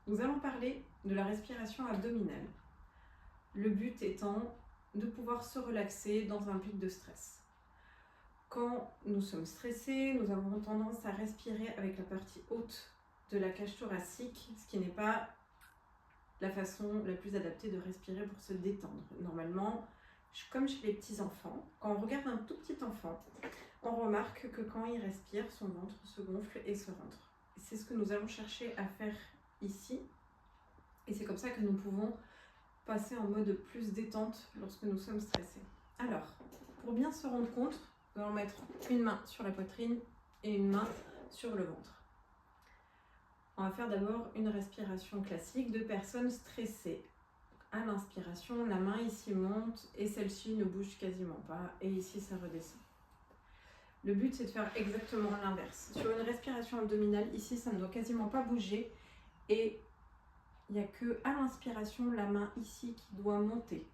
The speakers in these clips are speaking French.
Nous allons parler de la respiration abdominale. Le but étant de pouvoir se relaxer dans un pic de stress. Quand nous sommes stressés, nous avons tendance à respirer avec la partie haute de la cage thoracique, ce qui n'est pas la façon la plus adaptée de respirer pour se détendre. Normalement, comme chez les petits enfants, quand on regarde un tout petit enfant, on remarque que quand il respire, son ventre se gonfle et se rentre. C'est ce que nous allons chercher à faire ici, et c'est comme ça que nous pouvons passer en mode plus détente lorsque nous sommes stressés. Alors, pour bien se rendre compte, nous allons mettre une main sur la poitrine et une main sur le ventre. On va faire d'abord une respiration classique de personnes stressées. À l'inspiration, la main ici monte et celle-ci ne bouge quasiment pas, et ici ça redescend. Le but c'est de faire exactement l'inverse. Sur une respiration abdominale, ici ça ne doit quasiment pas bouger, et il n'y a que à l'inspiration la main ici qui doit monter.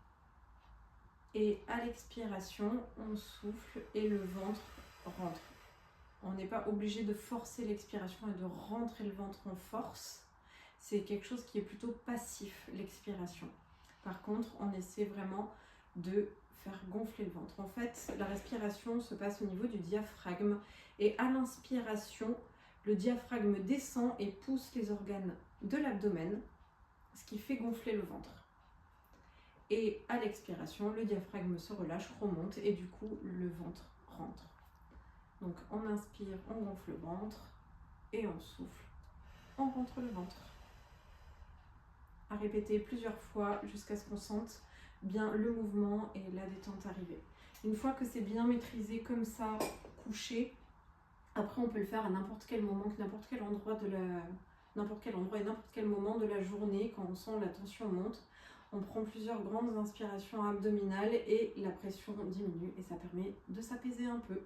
Et à l'expiration, on souffle et le ventre rentre. On n'est pas obligé de forcer l'expiration et de rentrer le ventre en force. C'est quelque chose qui est plutôt passif, l'expiration. Par contre, on essaie vraiment de faire gonfler le ventre. En fait, la respiration se passe au niveau du diaphragme. Et à l'inspiration, le diaphragme descend et pousse les organes de l'abdomen, ce qui fait gonfler le ventre. Et à l'expiration, le diaphragme se relâche, remonte et du coup, le ventre rentre. Donc on inspire, on gonfle le ventre et on souffle, on rentre le ventre. À répéter plusieurs fois jusqu'à ce qu'on sente bien le mouvement et la détente arriver. Une fois que c'est bien maîtrisé comme ça, couché, après on peut le faire à n'importe quel moment, n'importe quel endroit et n'importe quel moment de la journée. Quand on sent la tension monte, on prend plusieurs grandes inspirations abdominales et la pression diminue et ça permet de s'apaiser un peu.